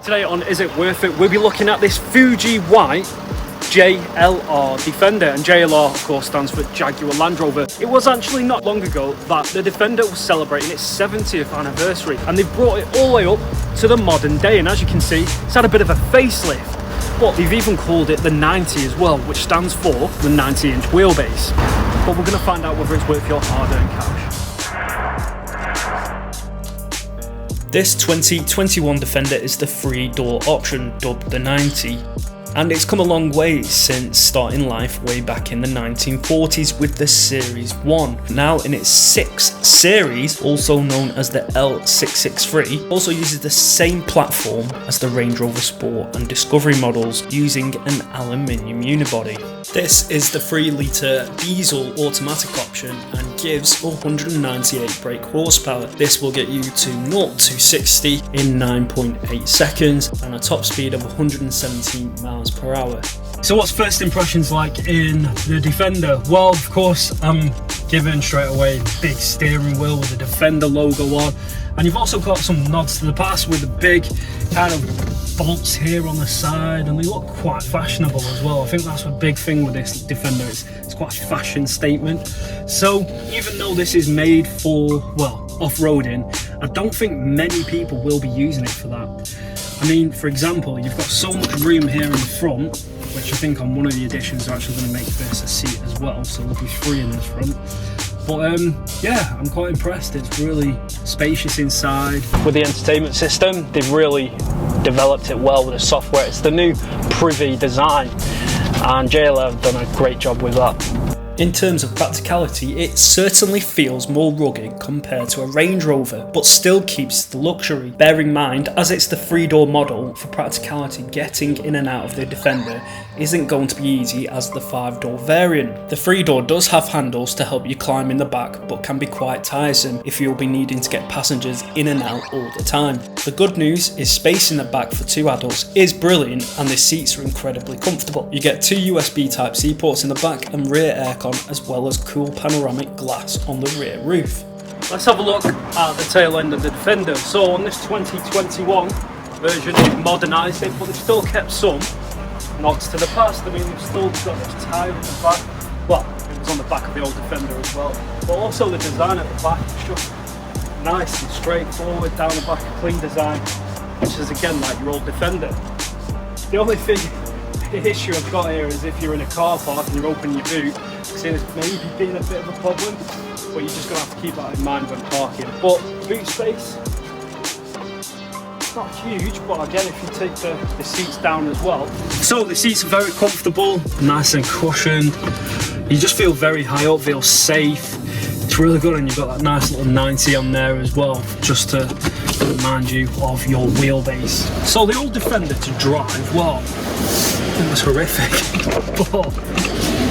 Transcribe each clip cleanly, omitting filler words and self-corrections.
Today on Is It Worth It, we'll be looking at this Fuji White JLR Defender, and JLR of course stands for Jaguar Land Rover. It was actually not long ago that the Defender was celebrating its 70th anniversary, and they've brought it all the way up to the modern day, and as you can see it's had a bit of a facelift, but they've even called it the 90 as well, which stands for the 90-inch wheelbase. But we're going to find out whether it's worth your hard-earned cash. This 2021 Defender is the 3-door option, dubbed the 90, and it's come a long way since starting life way back in the 1940s with the Series 1. Now in its 6th series, also known as the L663, also uses the same platform as the Range Rover Sport and Discovery models, using an aluminium unibody. This is the 3-litre diesel automatic option and gives 198 brake horsepower. This will get you to 0 to 60 in 9.8 seconds and a top speed of 117 miles per hour. So what's first impressions like in the Defender? Well, of course, I'm given straight away big steering wheel with the Defender logo on, and you've also got some nods to the past with the big kind of bolts here on the side, and they look quite fashionable as well. I think that's a big thing with this Defender, it's quite a fashion statement. So even though this is made for, well, off-roading, I don't think many people will be using it for that. I mean, for example, you've got so much room here in the front, which I think on one of the editions are actually going to make this a seat as well, so there'll be 3 in this front. But yeah, I'm quite impressed. It's really spacious inside. With the entertainment system, they've really developed it well with the software. It's the new Privy design, and JLR have done a great job with that. In terms of practicality, it certainly feels more rugged compared to a Range Rover, but still keeps the luxury. Bear in mind, as it's the 3-door model, for practicality, getting in and out of the Defender isn't going to be easy as the 5-door variant. The 3-door does have handles to help you climb in the back, but can be quite tiresome if you'll be needing to get passengers in and out all the time. The good news is space in the back for 2 adults is brilliant, and the seats are incredibly comfortable. You get 2 USB Type-C ports in the back and rear aircon, as well as cool panoramic glass on the rear roof. Let's have a look at the tail end of the Defender. So on this 2021 version, they've modernised it, but they've still kept some nods to the past. I mean, they've still got this tyre at the back. Well, it was on the back of the old Defender as well. But also the design at the back is just nice and straightforward, down the back, a clean design, which is again like your old Defender. The only thing, the issue I've got here is if you're in a car park and you're opening your boot, see this maybe being a bit of a problem, but you're just going to have to keep that in mind when parking. But boot space, it's not huge, but again, if you take the seats down as well. So the seats are very comfortable, nice and cushioned. You just feel very high up, feel safe. It's really good, and you've got that nice little 90 on there as well, just to remind you of your wheelbase. So the old Defender to drive, well, it was horrific, but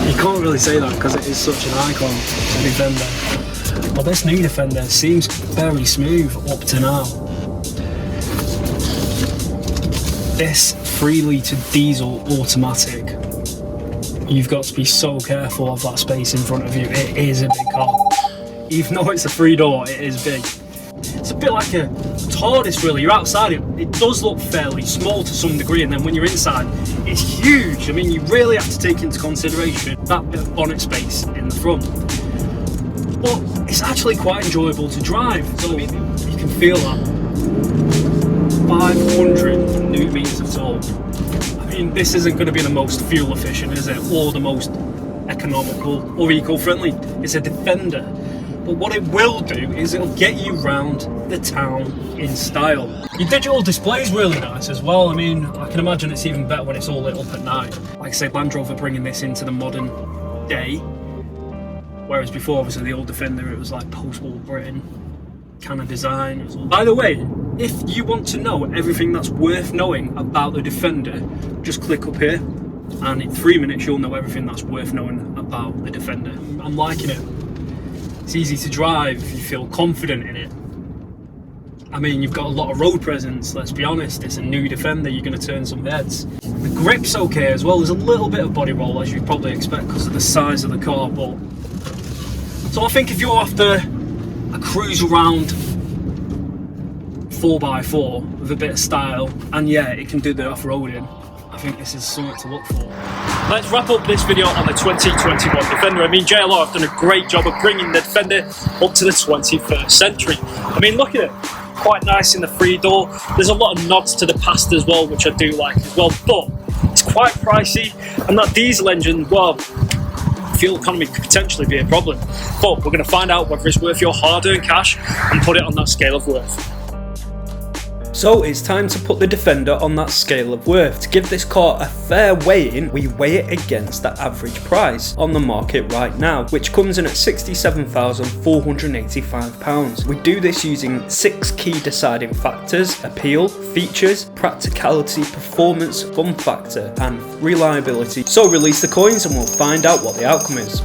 you can't really say that because it is such an icon, the Defender. But this new Defender seems very smooth up to now. This 3-litre diesel automatic, you've got to be so careful of that space in front of you. It is a big car. Even though it's a 3-door, it is big. It's a bit like a TARDIS really. You're outside it does look fairly small to some degree, and then when you're inside, it's huge. I mean, you really have to take into consideration that bit of bonnet space in the front. But it's actually quite enjoyable to drive. So you can feel that 500 Newton meters of torque. I mean, this isn't going to be the most fuel efficient, is it? Or the most economical or eco-friendly. It's a Defender. But what it will do is it'll get you round the town in style. Your digital display is really nice as well. I mean, I can imagine it's even better when it's all lit up at night. Like I say, Land Rover bringing this into the modern day, whereas before, obviously, the old Defender, it was like post-war Britain kind of design. By the way, if you want to know everything that's worth knowing about the Defender, just click up here, and in 3 minutes you'll know everything that's worth knowing about the Defender. I'm liking it. It's easy to drive, you feel confident in it. I mean, you've got a lot of road presence, let's be honest. It's a new Defender, you're going to turn some heads. The grip's okay as well. There's a little bit of body roll, as you'd probably expect because of the size of the car, but... So I think if you're after a cruise around 4x4 with a bit of style, and yeah, it can do the off-roading. I think this is something to look for. Let's wrap up this video on the 2021 Defender. I mean, JLR have done a great job of bringing the Defender up to the 21st century. I mean, look at it. Quite nice in the 3-door. There's a lot of nods to the past as well, which I do like as well, but it's quite pricey, and that diesel engine, well, fuel economy could potentially be a problem. But we're going to find out whether it's worth your hard-earned cash and put it on that scale of worth. So it's time to put the Defender on that scale of worth. To give this car a fair weigh-in, we weigh it against the average price on the market right now, which comes in at £67,485. We do this using 6 key deciding factors: appeal, features, practicality, performance, fun factor, and reliability. So release the coins and we'll find out what the outcome is.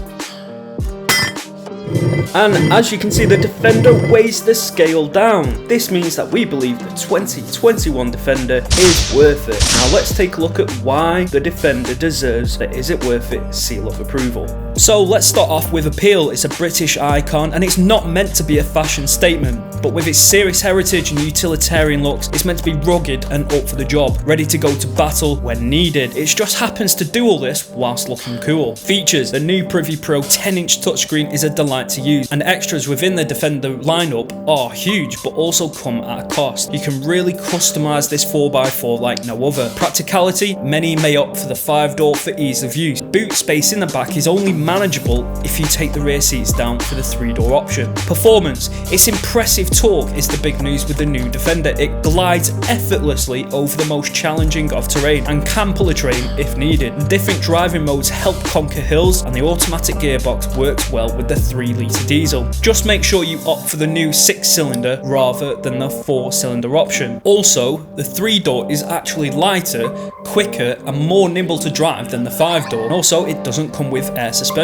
And as you can see, the Defender weighs the scale down. This means that we believe the 2021 Defender is worth it. Now let's take a look at why the Defender deserves the "is it worth it" seal of approval. So let's start off with appeal. It's a British icon and it's not meant to be a fashion statement, but with its serious heritage and utilitarian looks, it's meant to be rugged and up for the job, ready to go to battle when needed. It just happens to do all this whilst looking cool. Features: the new Privy Pro 10-inch touchscreen is a delight to use, and extras within the Defender lineup are huge but also come at a cost. You can really customise this 4x4 like no other. Practicality: many may opt for the 5-door for ease of use. Boot space in the back is only manageable if you take the rear seats down for the 3-door option. Performance: its impressive torque is the big news with the new Defender. It glides effortlessly over the most challenging of terrain and can pull a train if needed. The different driving modes help conquer hills, and the automatic gearbox works well with the 3-litre diesel. Just make sure you opt for the new 6-cylinder rather than the 4-cylinder option. Also, the 3-door is actually lighter, quicker and more nimble to drive than the 5-door, and also it doesn't come with air suspension.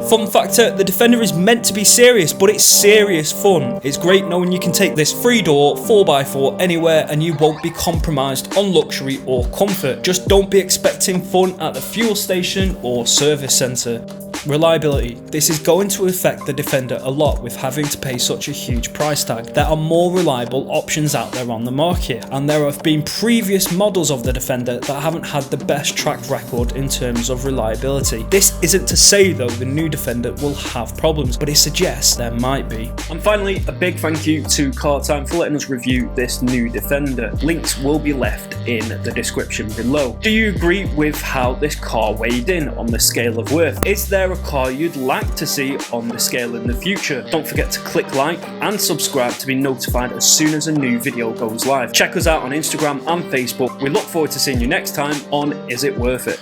Fun factor: the Defender is meant to be serious, but it's serious fun. It's great knowing you can take this 3-door 4x4 anywhere and you won't be compromised on luxury or comfort. Just don't be expecting fun at the fuel station or service centre. Reliability: this is going to affect the Defender a lot with having to pay such a huge price tag. There are more reliable options out there on the market, and there have been previous models of the Defender that haven't had the best track record in terms of reliability. This isn't to say though the new Defender will have problems, but it suggests there might be. And finally, a big thank you to Car Time for letting us review this new Defender. Links will be left in the description below. Do you agree with how this car weighed in on the scale of worth? Is there a car you'd like to see on the scale in the future? Don't forget to click like and subscribe to be notified as soon as a new video goes live. Check us out on Instagram and Facebook. We look forward to seeing you next time on Is It Worth It?